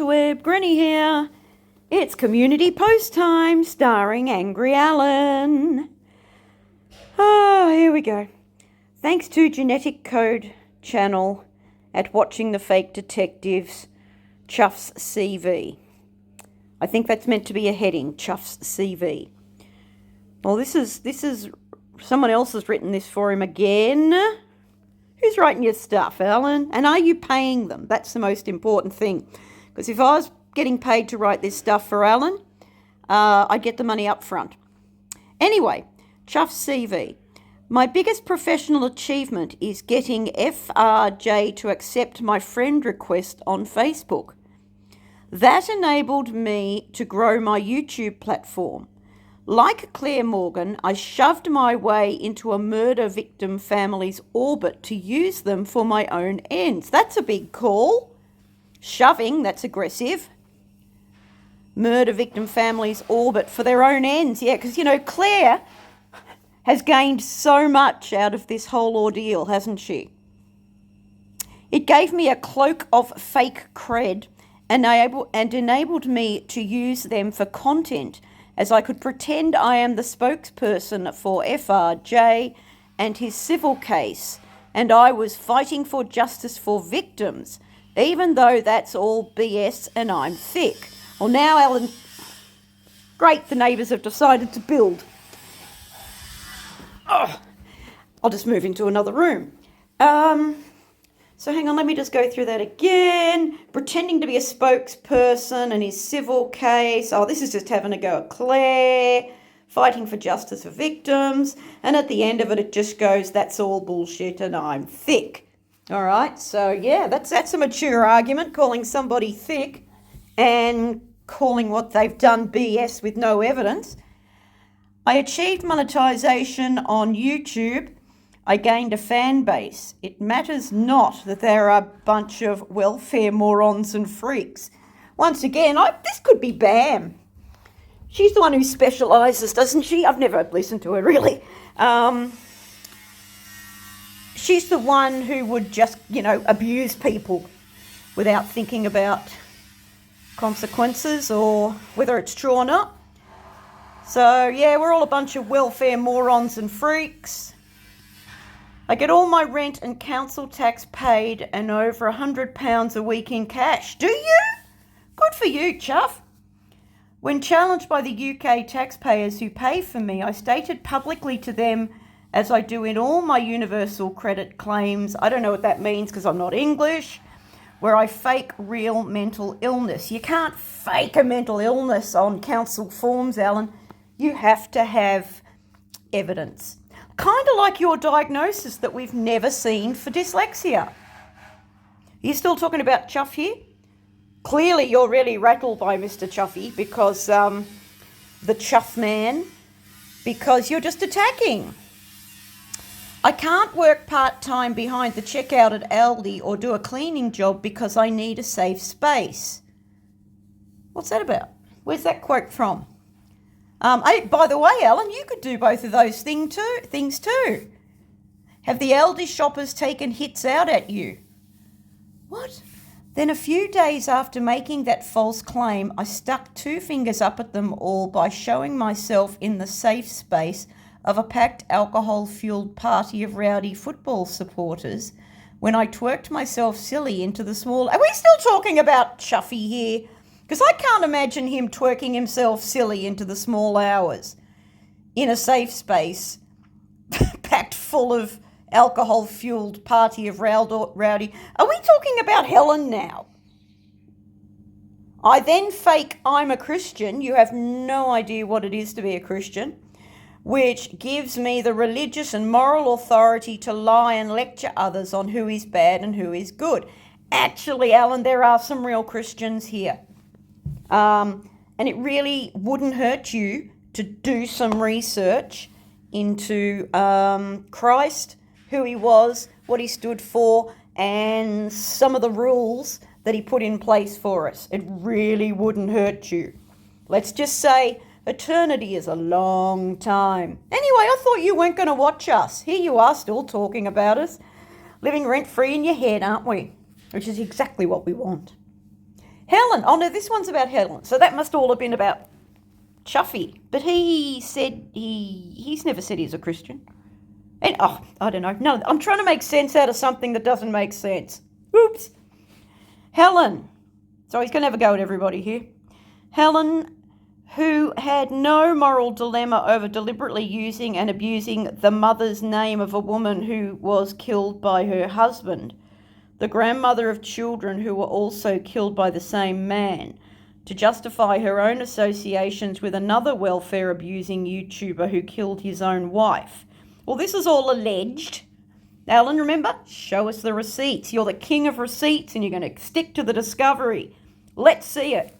interweb, Granny here. It's community post time starring Angry Alan. Here we go. Thanks to Genetic Code channel at Watching the Fake Detectives, Chuff's CV. I think that's meant to be a heading, Chuff's CV. Well, this is someone else has written this for him again. Who's writing your stuff, Alan? And are you paying them? That's the most important thing. Because if I was getting paid to write this stuff for Alan, I'd get the money up front. Anyway, Chuff's CV. My biggest professional achievement is getting FRJ to accept my friend request on Facebook. That enabled me to grow my YouTube platform. Like Claire Morgan, I shoved my way into a murder victim family's orbit to use them for my own ends. That's a big call. Shoving, that's aggressive. Murder victim family's orbit for their own ends. Yeah, because, Claire has gained so much out of this whole ordeal, hasn't she? It gave me a cloak of fake cred and enabled me to use them for content, as I could pretend I am the spokesperson for FRJ and his civil case, and I was fighting for justice for victims, even though that's all BS and I'm thick. Well, now, Alan, great, the neighbours have decided to build. Oh, I'll just move into another room. So hang on, let me just go through that again. Pretending to be a spokesperson and his civil case. Oh, this is just having a go at Claire. Fighting for justice for victims. And at the end of it, it just goes, that's all bullshit and I'm thick. All right, so yeah, that's a mature argument, calling somebody thick and calling what they've done BS with no evidence. I achieved monetization on YouTube. I gained a fan base. It matters not that there are a bunch of welfare morons and freaks. Once again, this could be Bam. She's the one who specialises, doesn't she? I've never listened to her, really. She's the one who would just, abuse people without thinking about consequences or whether it's true or not. So, yeah, we're all a bunch of welfare morons and freaks. I get all my rent and council tax paid and over £100 a week in cash. Do you? Good for you, Chuff. When challenged by the UK taxpayers who pay for me, I stated publicly to them, as I do in all my universal credit claims, I don't know what that means because I'm not English, where I fake real mental illness. You can't fake a mental illness on council forms, Alan. You have to have evidence. Kind of like your diagnosis that we've never seen for dyslexia. Are you still talking about Chuff here? Clearly you're really rattled by Mr. Chuffy because the Chuff man, because you're just attacking. I can't work part-time behind the checkout at Aldi or do a cleaning job because I need a safe space. What's that about? Where's that quote from? By the way, Alan, you could do both of those things too. Have the Aldi shoppers taken hits out at you? What? Then a few days after making that false claim, I stuck two fingers up at them all by showing myself in the safe space of a packed alcohol-fueled party of rowdy football supporters when I twerked myself silly into the small... Are we still talking about Chuffy here? Because I can't imagine him twerking himself silly into the small hours in a safe space packed full of alcohol-fueled party of rowdy. Are we talking about Helen now? I then fake I'm a Christian. You have no idea what it is to be a Christian, which gives me the religious and moral authority to lie and lecture others on who is bad and who is good. Actually, Alan, there are some real Christians here. And it really wouldn't hurt you to do some research into Christ, who he was, what he stood for, and some of the rules that he put in place for us. It really wouldn't hurt you. Let's just say eternity is a long time. Anyway, I thought you weren't going to watch us. Here you are still talking about us, living rent-free in your head, aren't we? Which is exactly what we want. Helen. Oh, no, this one's about Helen. So that must all have been about Chuffy. But he said he's never said he's a Christian. And, I don't know. No, I'm trying to make sense out of something that doesn't make sense. Oops. Helen. So he's going to have a go at everybody here. Helen, who had no moral dilemma over deliberately using and abusing the mother's name of a woman who was killed by her husband, the grandmother of children who were also killed by the same man, to justify her own associations with another welfare-abusing YouTuber who killed his own wife. Well, this is all alleged. Alan, remember? Show us the receipts. You're the king of receipts and you're going to stick to the discovery. Let's see it.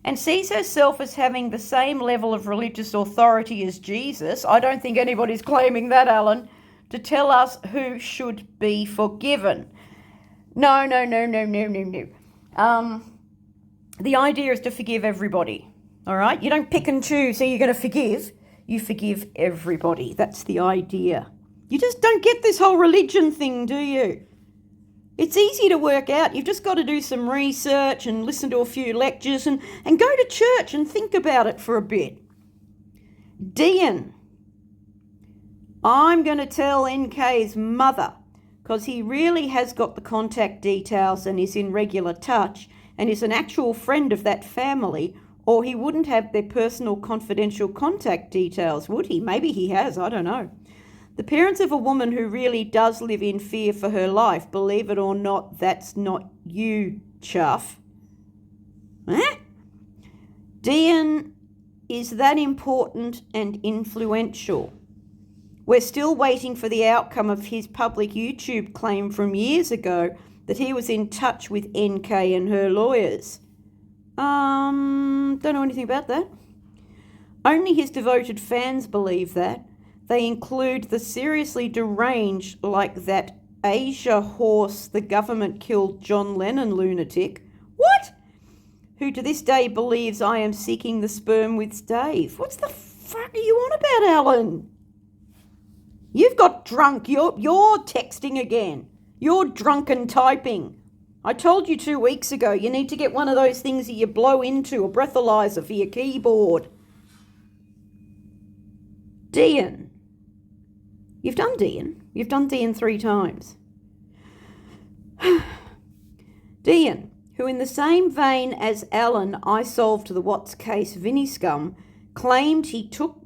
And sees herself as having the same level of religious authority as Jesus. I don't think anybody's claiming that, Alan, to tell us who should be forgiven. No. The idea is to forgive everybody, all right? You don't pick and choose who you're going to forgive. You forgive everybody. That's the idea. You just don't get this whole religion thing, do you? It's easy to work out. You've just got to do some research and listen to a few lectures and go to church and think about it for a bit. Dean, I'm going to tell NK's mother, because he really has got the contact details and is in regular touch and is an actual friend of that family, or he wouldn't have their personal confidential contact details, would he? Maybe he has, I don't know. The parents of a woman who really does live in fear for her life, believe it or not, that's not you, Chuff. Dean is that important and influential. We're still waiting for the outcome of his public YouTube claim from years ago that he was in touch with NK and her lawyers. Don't know anything about that. Only his devoted fans believe that. They include the seriously deranged, like that Asia horse the government killed John Lennon lunatic. What? Who to this day believes I am seeking the sperm with Dave. What's the fuck are you on about, Alan? You've got drunk. You're texting again. You're drunken typing. I told you 2 weeks ago you need to get one of those things that you blow into, a breathalyzer for your keyboard. Dean. You've done Dean. You've done Dean 3 times. Dean, who in the same vein as Alan, I solved the Watts case Vinnie Scum, claimed he took...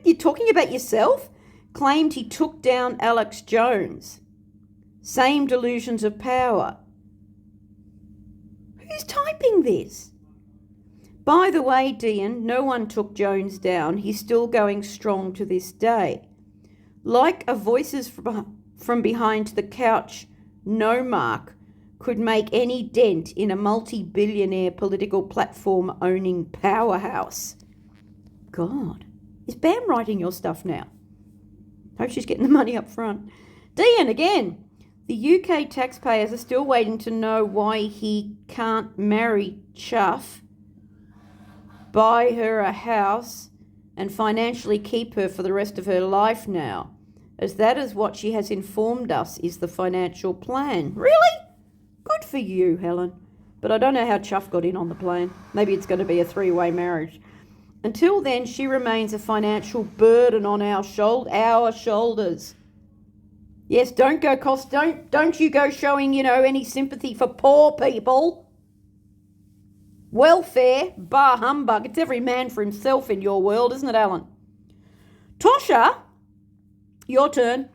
You're talking about yourself? Claimed he took down Alex Jones. Same delusions of power. Who's typing this? By the way, Dean, no one took Jones down. He's still going strong to this day. Like a voices from behind the couch, no mark could make any dent in a multi-billionaire political platform owning powerhouse. God, is Bam writing your stuff now? Hope she's getting the money up front. Dean, again, the UK taxpayers are still waiting to know why he can't marry Chuff, buy her a house, and financially keep her for the rest of her life now, as that is what she has informed us is the financial plan. Really? Good for you, Helen. But I don't know how Chuff got in on the plan. Maybe it's going to be a 3-way marriage. Until then, she remains a financial burden on our shoulders. Yes, don't you go showing, any sympathy for poor people. Welfare, bar humbug. It's every man for himself in your world, isn't it, Alan? Tosha, your turn.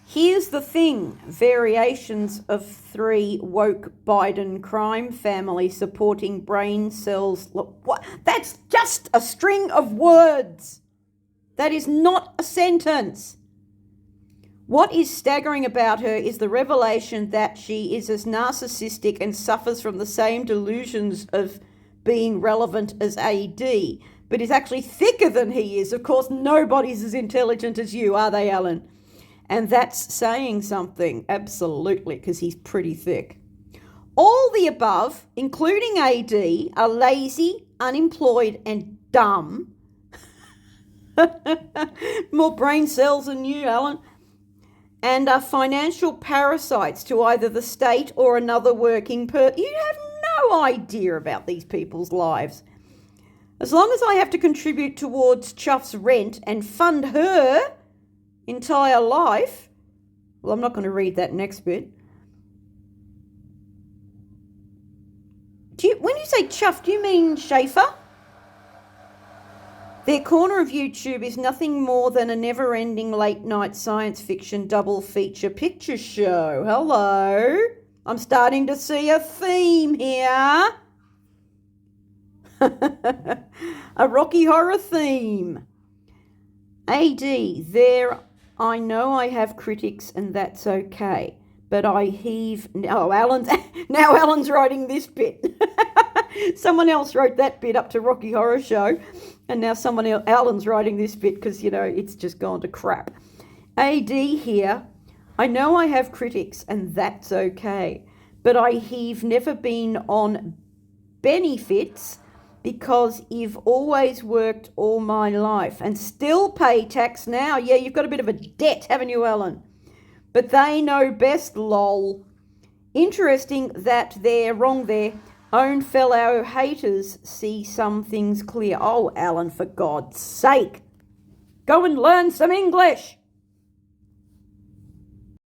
Here's the thing. Variations of 3 woke Biden crime family supporting brain cells. Look, what? That's just a string of words. That is not a sentence. What is staggering about her is the revelation that she is as narcissistic and suffers from the same delusions of being relevant as AD, but is actually thicker than he is. Of course, nobody's as intelligent as you, are they, Alan? And that's saying something, absolutely, because he's pretty thick. All the above, including AD, are lazy, unemployed, and dumb. More brain cells than you, Alan. And are financial parasites to either the state or another working person. You have no idea about these people's lives. As long as I have to contribute towards Chuff's rent and fund her entire life. Well, I'm not going to read that next bit. When you say Chuff, do you mean Schaefer? Their corner of YouTube is nothing more than a never-ending late-night science fiction double feature picture show. Hello. I'm starting to see a theme here. A Rocky Horror theme. AD, there, I know I have critics and that's okay, but I heave... Oh, now Alan's writing this bit. Someone else wrote that bit up to Rocky Horror Show, and now Alan's writing this bit because, it's just gone to crap. AD here, I know I have critics and that's okay, but I he've never been on benefits because you've always worked all my life and still pay tax now. Yeah, you've got a bit of a debt, haven't you, Alan? But they know best, lol. Interesting that they're wrong there. Own fellow haters see some things clear. Oh, Alan, for God's sake. Go and learn some English.